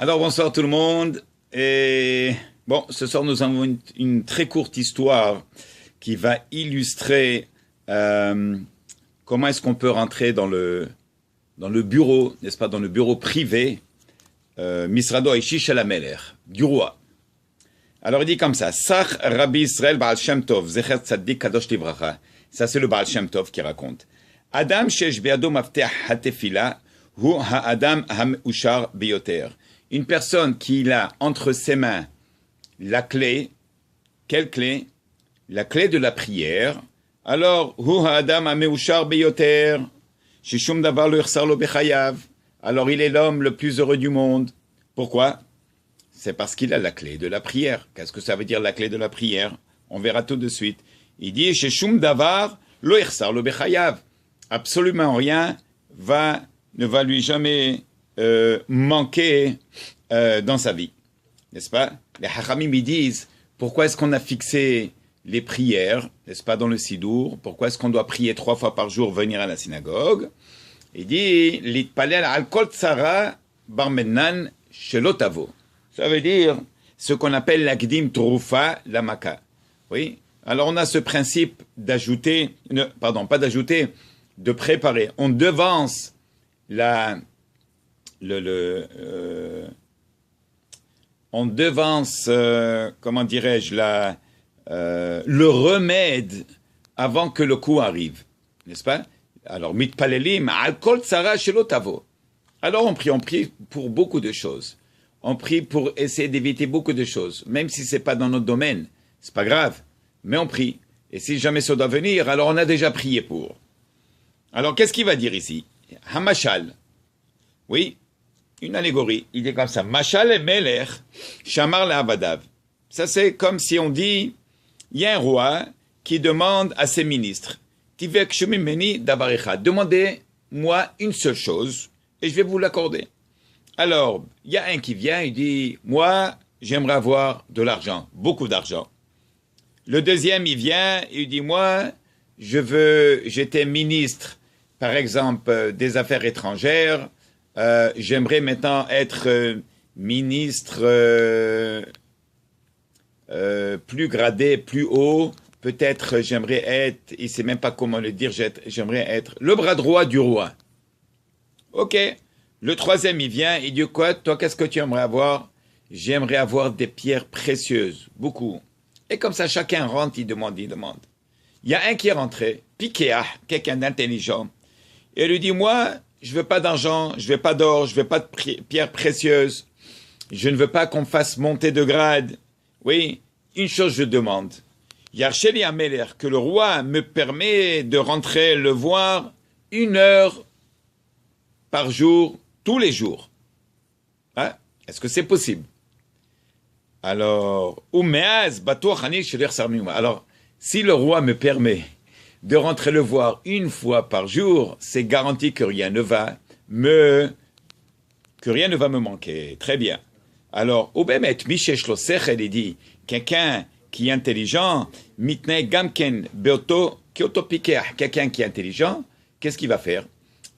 Alors bonsoir tout le monde. Et bon, ce soir nous avons une très courte histoire qui va illustrer comment est-ce qu'on peut rentrer dans le bureau, n'est-ce pas, dans le bureau privé, Misrado Aishi Shel HaMelech, du roi. Alors il dit comme ça, Sach Rabbi Israël Baal Shem Tov, Zecher Tzaddik Kadosh Livracha. Ça c'est le Baal Shem Tov qui raconte. Adam shesh be'ado mafteh hatefila, hu ha'adam ha'meushar biyoter. Une personne qui a entre ses mains la clé, quelle clé? La clé de la prière. Alors, hu ha'adam ha'meushar biyoter, sheshum davar lo yichsar lo bechayav. Alors il est l'homme le plus heureux du monde. Pourquoi? C'est parce qu'il a la clé de la prière. Qu'est-ce que ça veut dire la clé de la prière? On verra tout de suite. Il dit sheshum davar lo yichsar lo bechayav. Absolument rien ne va lui jamais manquer dans sa vie, n'est-ce pas? Les Hachamim disent, pourquoi est-ce qu'on a fixé les prières, n'est-ce pas, dans le Sidour? Pourquoi est-ce qu'on doit prier 3 fois par jour, venir à la synagogue? Il dit, Litpalel al kol tzara bar mennan shelo tavo. Ça veut dire ce qu'on appelle l'akdim trufa lamaka. Oui? Alors on a ce principe d'ajouter, pas d'ajouter, de préparer. On devance comment dirais-je, le remède avant que le coup arrive, n'est-ce pas? Alors, mitpalelim, al kol tzara shelo tavo. Alors, on prie pour beaucoup de choses. On prie pour essayer d'éviter beaucoup de choses, même si c'est pas dans notre domaine. C'est pas grave, mais on prie. Et si jamais ça doit venir, alors on a déjà prié pour. Alors, qu'est-ce qu'il va dire ici? Hamashal. Oui, une allégorie. Il est comme ça. Mashal et Melech, Shamar le Avadav. Ça, c'est comme si on dit, il y a un roi qui demande à ses ministres, Tivek Shumimeni Davaricha, demandez-moi une seule chose et je vais vous l'accorder. Alors, il y a un qui vient, il dit, moi, j'aimerais avoir de l'argent, beaucoup d'argent. Le deuxième, il vient, il dit, moi, j'étais ministre, par exemple, des Affaires étrangères, j'aimerais maintenant être ministre plus gradé, plus haut. Peut-être j'aimerais être, il ne sait même pas comment le dire, j'aimerais être le bras droit du roi. Ok. Le troisième, il vient, il dit quoi? Toi, qu'est-ce que tu aimerais avoir? J'aimerais avoir des pierres précieuses, beaucoup. Et comme ça, chacun rentre, il demande. Il y a un qui est rentré, Pikéah, quelqu'un d'intelligent. Et il lui dit, moi, je veux pas d'argent, je veux pas d'or, je veux pas de pierres précieuses. Je ne veux pas qu'on me fasse monter de grade. Oui, une chose je demande. Yarsheli HaMelech, que le roi me permet de rentrer le voir 1 heure par jour, tous les jours. Hein? Est-ce que c'est possible? Alors, alors, si le roi me permet de rentrer le voir 1 fois par jour, c'est garanti que rien ne va me manquer. Très bien. Alors, Obemet, Mishesh lo sechel, il dit, quelqu'un qui est intelligent, mitne gamken beoto kyoto pikeah, quelqu'un qui est intelligent, qu'est-ce qu'il va faire?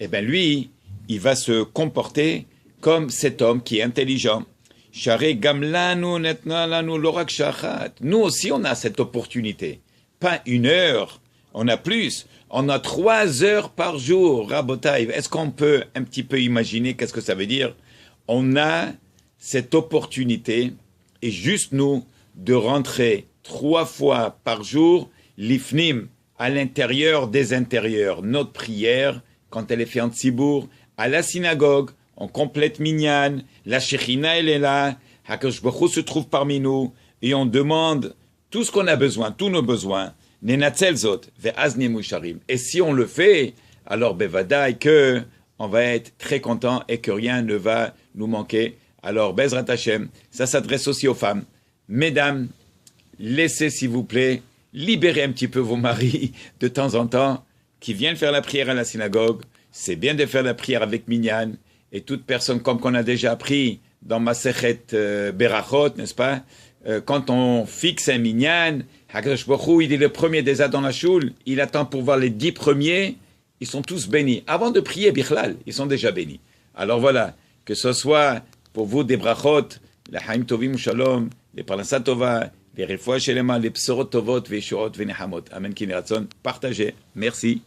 Eh bien, lui, il va se comporter comme cet homme qui est intelligent. Share gamlanu netna lanu lorak shachat. Nous aussi, on a cette opportunité. Pas 1 heure. On a plus, on a 3 heures par jour, Rabotaï. Est-ce qu'on peut un petit peu imaginer qu'est-ce que ça veut dire? On a cette opportunité, et juste nous, de rentrer 3 fois par jour, l'ifnim, à l'intérieur des intérieurs. Notre prière, quand elle est faite en Tzibour, à la synagogue, on complète Minyan, la Shechina, elle est là, Hakadosh Baruch Hu se trouve parmi nous, et on demande tout ce qu'on a besoin, tous nos besoins. Et si on le fait, alors bevadaï que on va être très content et que rien ne va nous manquer. Alors Bezrat Hashem, ça s'adresse aussi aux femmes. Mesdames, laissez s'il vous plaît, libérez un petit peu vos maris de temps en temps qui viennent faire la prière à la synagogue. C'est bien de faire la prière avec Minyan et toute personne, comme qu'on a déjà appris dans Masechet Berachot, n'est-ce pas? Quand on fixe un Minyan, Hakadosh Baruch Hu, il est le premier déjà dans la choule, il attend pour voir les 10 premiers, ils sont tous bénis. Avant de prier Bichlal, ils sont déjà bénis. Alors voilà, que ce soit pour vous des brachot, les Chaim Tovim Shalom, les Parnassa Tova, les Refoua Shelema, les Psorot Tovot, Veshurot, Venehamot. Amen, Kineratzon. Partagez. Merci.